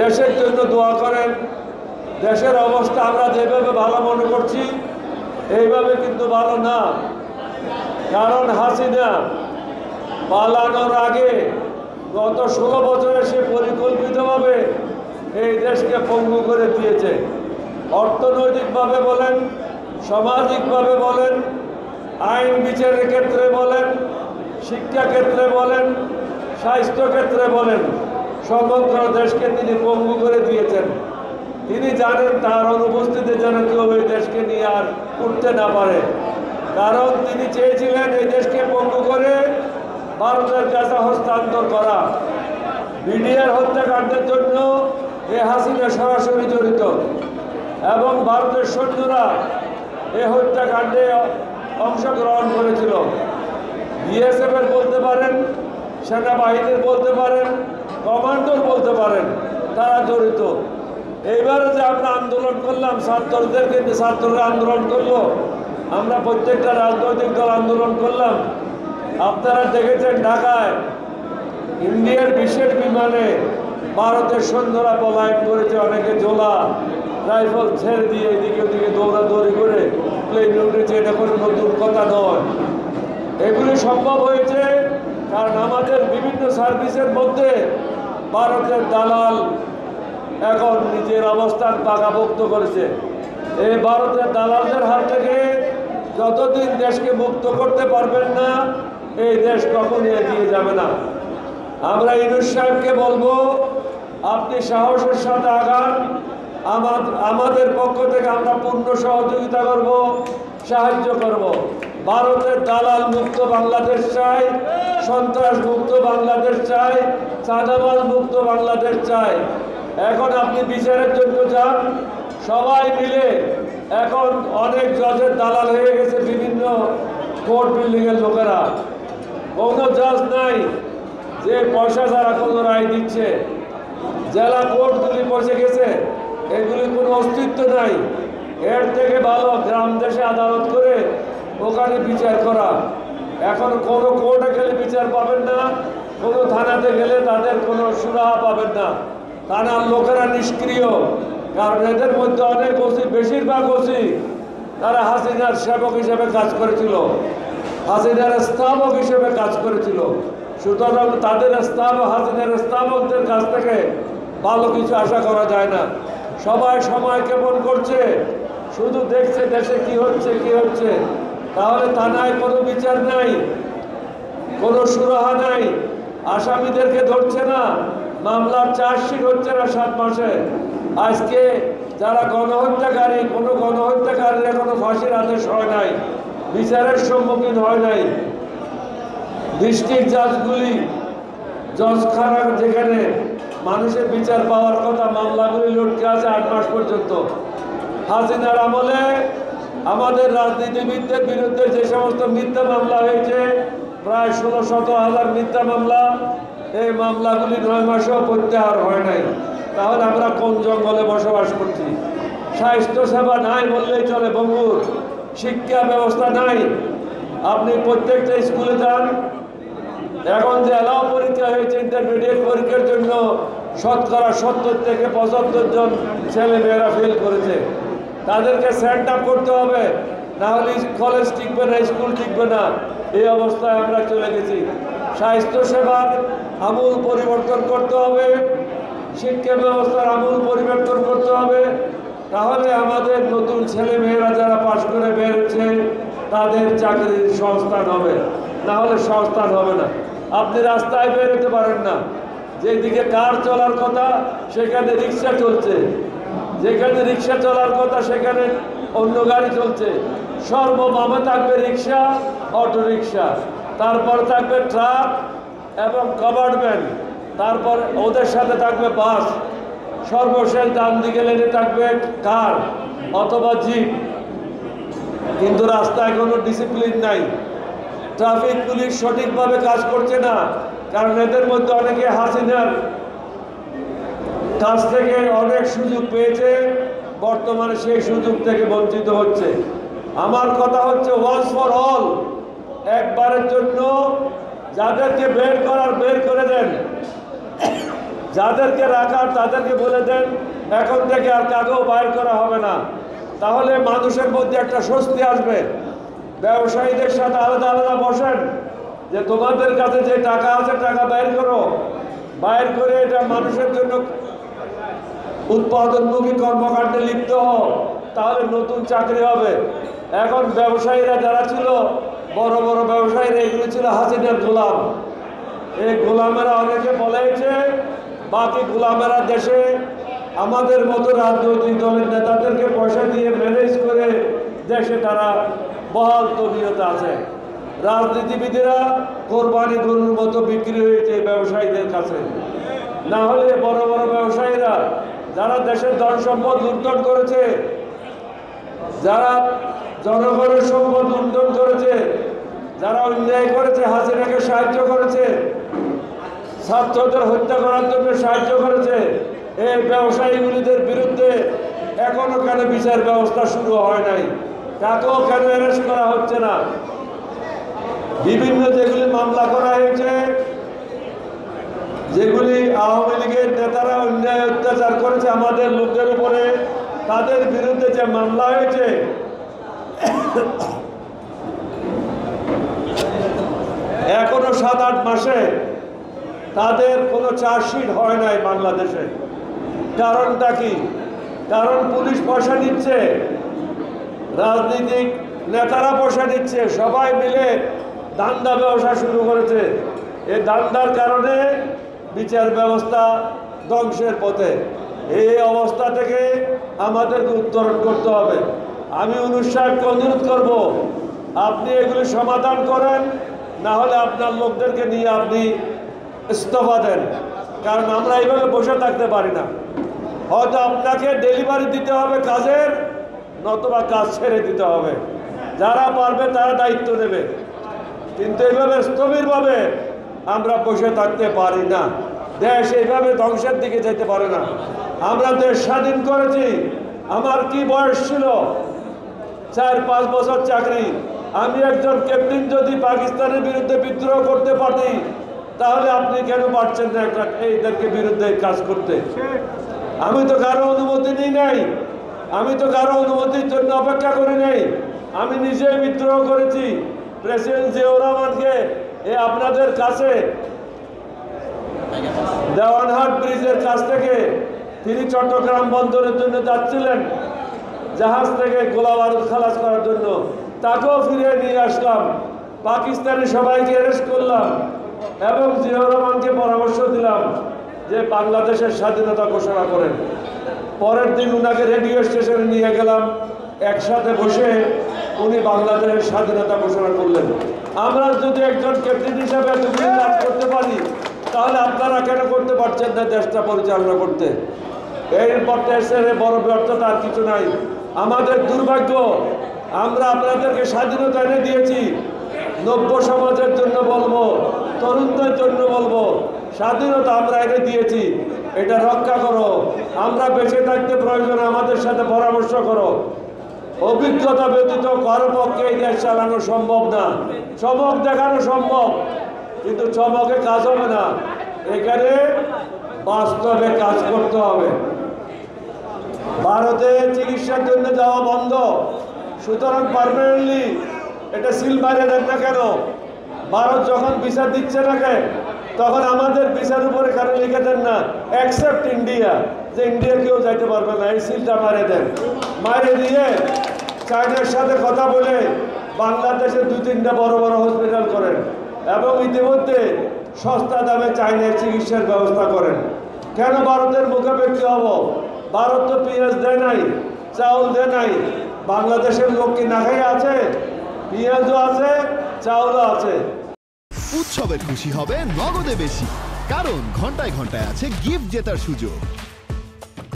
দেশের জন্য দোয়া করেন। দেশের অবস্থা আমরা যেভাবে ভালো মনে করছি এইভাবে কিন্তু ভালো না। কারণ হাসিনা পালানোর আগে গত 16 বছরে সে পরিকল্পিতভাবে এই দেশকে পঙ্গু করে দিয়েছে। অর্থনৈতিকভাবে বলেন, সামাজিকভাবে বলেন, আইন বিচারের ক্ষেত্রে বলেন, শিক্ষা ক্ষেত্রে বলেন, স্বাস্থ্য ক্ষেত্রে বলেন, সমগ্র দেশকে তিনি পঙ্গু করে দিয়েছেন। তিনি জানেন তার অনুপস্থিতি যেন কেউ এই দেশকে নিয়ে আর উঠতে না পারে। কারণ তিনি চেয়েছিলেন এই দেশকে পঙ্গু করে ভারতের কাছে হস্তান্তর করা। বিডিআর হত্যাকাণ্ডের জন্য এ হাসিনা সরাসরি জড়িত এবং ভারতের সৈন্যরা এ হত্যাকাণ্ডে অংশগ্রহণ করেছিল। বিএসএফ এর বলতে পারেন, সেনাবাহিনীর বলতে পারেন, কমান্ডোর বলতে পারেন, তারা জড়িত। এইবারে যে আমরা আন্দোলন করলাম, ছাত্রদেরকে ছাত্ররা আন্দোলন করলো, আমরা প্রত্যেকটা রাজনৈতিক দল আন্দোলন করলাম। আপনারা দেখেছেন ঢাকায় ইন্ডিয়ার বিশেষ বিমানে ভারতের সৈন্যরা পলায়ন করেছে। অনেকে জোলা রাইফেল ছেড়ে দিয়ে এদিকে ওদিকে দৌড়াদৌড়ি করে প্লেনে উঠেছে। এটা কোনো নতুন কথা নয়। এগুলি সম্ভব হয়েছে কারণ আমাদের বিভিন্ন সার্ভিসের মধ্যে ভারতের দালাল এখন নিজের অবস্থান পাকাপোক্ত করেছে। এই ভারতের দালালদের হাত থেকে যতদিন দেশকে মুক্ত করতে পারবেন না, এই দেশ কখনই এগিয়ে যাবে না। আমরা ইউনূস সাহেবকে বলবো, আপনি সাহসের সাথে আগান। আমাদের পক্ষ থেকে আমরা পূর্ণ সহযোগিতা করব, সাহায্য করব। ভারতের দালাল মুক্ত বাংলাদেশ চাই, সন্ত্রাস মুক্ত বাংলাদেশ চাই, চাঁদাবাজ মুক্ত বাংলাদেশ চাই। এখন আপনি বিচারের জন্য যান, সবাই মিলে। এখন অনেক জজের দালাল হয়ে গেছে বিভিন্ন কোর্ট বিল্ডিংয়ের লোকেরা। কোনো জজ নাই যে পয়সা ছাড়া কোনো রায় দিচ্ছে। জেলা কোর্টগুলি বসে গেছে, এগুলির কোনো অস্তিত্ব নাই। এর থেকে ভালো গ্রাম দেশে আদালত করে ওখানে বিচার করা। এখন কোনো কোর্টে গেলে বিচার পাবেন না, কোনো থানাতে গেলে তাদের কোনো সুরাহা পাবেন না। থানার লোকেরা নিষ্ক্রিয়, কারণ এদের মধ্যে অনেক ওসি, বেশিরভাগ ওসি তারা হাসিনার সেবক হিসেবে কাজ করেছিল, হাসিনার স্থাপক হিসেবে কাজ করেছিল। সুতরাং তাদের হাসিনার স্থাপকদের কাছ থেকে ভালো কিছু আশা করা যায় না। সবাই সময় কেমন করছে, শুধু দেখছে দেশে কি হচ্ছে কি হচ্ছে। তাহলে থানায় কোনো বিচার নাই, কোনো সুরাহা নাই, আসামিদেরকে ধরছে না, মামলার চার্জশিট হচ্ছে না 7 মাসে। আজকে যারা গণহত্যাকারী, কোনো গণহত্যাকারীর এখনো ফাঁসির আদেশ হয় নাই, বিচারের সম্মুখীন হয় নাই। ডিস্ট্রিক্ট জাজগুলি, জজখানা যেখানে মানুষের বিচার পাওয়ার কথা, মামলাগুলি লটকে আছে 8 মাস পর্যন্ত। হাসিনার আমলে আমাদের রাজনীতিবিদদের বিরুদ্ধে যে সমস্ত মিথ্যা মামলা হয়েছে, প্রায় 16-17 মিথ্যা মামলা, এই মামলাগুলি 9 মাসেও প্রত্যাহার হয় নাই। তাহলে আমরা কোন জঙ্গলে বসবাস করছি? স্বাস্থ্য সেবা নাই বললেই চলে বঙ্গুর, শিক্ষা ব্যবস্থা নাই। আপনি প্রত্যেকটা স্কুলে যান, এখন যে অ্যালাউ পরীক্ষা হয়েছে ইন্টারমিডিয়েট পরীক্ষার জন্য, শতকরা 70 থেকে 75 জন ছেলে মেয়েরা ফেল করেছে। তাদেরকে সেন্ট আপ করতে হবে, নাহলে কলেজ টিকবে না, স্কুল টিকবে না। এই অবস্থায় আমরা চলে গেছি। স্বাস্থ্যসেবার আমূল পরিবর্তন করতে হবে, শিক্ষা ব্যবস্থার আমূল পরিবর্তন করতে হবে। তাহলে আমাদের নতুন ছেলে মেয়েরা যারা পাশ করে বেরোচ্ছে তাদের চাকরির সংস্থান হবে, না হলে সংস্থান হবে না। আপনি রাস্তায় বেরোতে পারেন না, যেদিকে কার চলার কথা সেখানে রিক্সা চলছে, যেখানে রিক্সা চলার কথা সেখানে অন্য গাড়ি চলছে। সর্বমমে থাকবে রিক্সা, অটো রিক্সা, তারপর থাকবে ট্রাক এবং কভারভ্যান, তারপর ওদের সাথে থাকবে বাস, সর্বশেষ ডান দিকে লেনে থাকবে কার অথবা জিপ। কিন্তু রাস্তায় কোনো ডিসিপ্লিন নাই, ট্রাফিক পুলিশ সঠিকভাবে কাজ করছে না, কারণ এদের মধ্যে অনেকে হাসিনার কাছ থেকে অনেক সুযোগ পেয়েছে, বর্তমানে সেই সুযোগ থেকে বঞ্চিত হচ্ছে। আমার কথা হচ্ছে ওয়ান্স ফর অল, একবারের জন্য যাদেরকে বের করার বের করে দেন, যাদেরকে রাখার তাদেরকে বলে দেন এখন থেকে আর কাগজ বাইর করা হবে না, তাহলে মানুষের মধ্যে একটা স্বস্তি আসবে। ব্যবসায়ীদের সাথে আলাদা আলাদা বসেন যে তোমাদের কাছে যে টাকা আছে টাকা বাইর করো, বাইর করে এটা মানুষের জন্য উৎপাদনমুখী কর্মকাণ্ডে লিপ্ত হও, তাহলে নতুন চাকরি হবে। এখন ব্যবসায়ীরা যারা ছিল বড় বড় ব্যবসায়ীরা এগুলো ছিল হাসিনার গোলাম। এই গোলামেরা অনেকে বলেছে, বাকি গোলামেরা দেশে আমাদের মতো রাজনৈতিক দলের নেতাদেরকে পয়সা দিয়ে ম্যানেজ করে দেশে তারা বহাল তবিয়তে আছে। রাজনীতিবিদেরা কোরবানি গরুর মতো বিক্রি হয়েছে ব্যবসায়ীদের কাছে। না হলে বড় বড় ব্যবসায়ীরা যারা দেশের ধন সম্পদ লুণ্ঠন করেছে, যারা জনগণের সম্পদ লুণ্ঠন করেছে, যারা অন্যায় করেছে, হাসিনাকে সাহায্য করেছে, ছাত্রদের হত্যা করার জন্য সাহায্য করেছে, এই ব্যবসায়ীগুলিদের বিরুদ্ধে এখনো কেন বিচার ব্যবস্থা শুরু হয় নাই? কাকেও কেন অ্যারেস্ট করা হচ্ছে না? বিভিন্ন যেগুলি মামলা করা হয়েছে, যেগুলি আওয়ামী লীগের নেতারা অন্যায় অত্যাচার করেছে আমাদের লোকদের উপরে, তাদের বিরুদ্ধে যে মামলা হয়েছে এখনো 7-8 মাসে তাদের কোনো চার্জশিট হয় নাই বাংলাদেশে। কারণটা কি? কারণ পুলিশ পয়সা নিচ্ছে, রাজনৈতিক নেতারা পয়সা নিচ্ছে, সবাই মিলে দান্দা ব্যবসা শুরু করেছে। এই দান্দার কারণে বিচার ব্যবস্থা ধ্বংসের পথে। এই অবস্থা থেকে আমাদেরকে উত্তরণ করতে হবে। আমি ইউনূস সাহেবকে অনুরোধ করব, আপনি এগুলি সমাধান করেন, না হলে আপনার লোকদেরকে নিয়ে আপনি ইস্তফা দেন। কারণ আমরা এইভাবে বসে থাকতে পারি না। হয়তো আপনাকে ডেলিভারি দিতে হবে কাজের, নতুবা কাজ ছেড়ে দিতে হবে। যারা পারবে তারা দায়িত্ব নেবে, কিন্তু এইভাবে স্থবিরভাবে আমরা বসে থাকতে পারি না। দেশ এইভাবে ধ্বংসের দিকে যেতে পারে না। আমরা দেশ স্বাধীন করেছি, আমার কি বয়স ছিল? 4-5 বছর চাকরি। আমি একজন ক্যাপ্টেন যদি পাকিস্তানের বিরুদ্ধে বিদ্রোহ করতে পারি, তাহলে আপনি কেন পারছেন না এইদেরকে বিরুদ্ধে কাজ করতে? আমি তো কারো অনুমতি নিই নাই, আমি তো কারো অনুমতির জন্য অপেক্ষা করি নাই। আমি নিজে বিদ্রোহ করেছি। প্রেসিডেন্ট জিয়াউর রহমানকে আপনাদের কাছে দেওয়ানহাট ব্রিজের কাছ থেকে তিনি চট্টগ্রাম বন্দরের জন্য যাচ্ছিলেন, জাহাজ থেকে গোলা বারুদ খালাস করার জন্য, তাকেও ফিরিয়ে নিয়ে আসলাম। পাকিস্তানি সবাইকে অ্যারেস্ট করলাম এবং জিয়াউর রহমানকে পরামর্শ দিলাম যে বাংলাদেশের স্বাধীনতা ঘোষণা করেন। পরের দিন উনাকে রেডিও স্টেশনে নিয়ে গেলাম, একসাথে বসে উনি বাংলাদেশের স্বাধীনতা ঘোষণা করলেন। আমরা যদি একজন ক্যাপ্টেন হিসাবে এতগুলি কাজ করতে পারি, তাহলে আপনারা কেন করতে পারছেন না দেশটা পরিচালনা করতে? এরপর দেশের বড় ব্যর্থতা আর কিছু নাই। আমাদের দুর্ভাগ্য, আমরা আপনাদেরকে স্বাধীনতা এনে দিয়েছি। নব্য সমাজের জন্য বলবো, তরুণদের জন্য বলবো, স্বাধীনতা আমরা এনে দিয়েছি, এটা রক্ষা করো। আমরা বেঁচে থাকতে প্রয়োজন আমাদের সাথে পরামর্শ করো। অভিজ্ঞতা ব্যতীত কারো পক্ষে এই দেশ চালানো সম্ভব না। চমক দেখানো সম্ভব, কিন্তু চমকে কাজ হবে না। এখানে বাস্তবে কাজ করতে হবে। ভারতে চিকিৎসার জন্য যাওয়া বন্ধ, সুতরাং পার্মানেন্টলি এটা সিল মারে দেন না কেন? ভারত যখন ভিসা দিচ্ছে না কেন, তখন আমাদের ভিসার উপরে কেন লিখে দেন না অ্যাকসেপ্ট ইন্ডিয়া, যে ইন্ডিয়া কেউ যাইতে পারবে না, এই সিলটা মারে দেন। মারে দিয়ে চায়নার সাথে কথা বলে বাংলাদেশে 2-3টা বড় বড় হসপিটাল করেন এবং ইতিমধ্যে সস্তা দামে চায়নায় চিকিৎসার ব্যবস্থা করেন। কেন ভারতের মুখাপেক্ষি হব? ভারত তো পেঁয়াজ দেয় নাই, চাউল দেয় নাই। বাংলাদেশের লোক কি না খেয়ে আছে? পেঁয়াজও আছে, চাউলও আছে। উৎসবের খুশি হবে নগদে বেশি, কারণ ঘন্টায় ঘন্টায় আছে গিফট জেতার সুযোগ।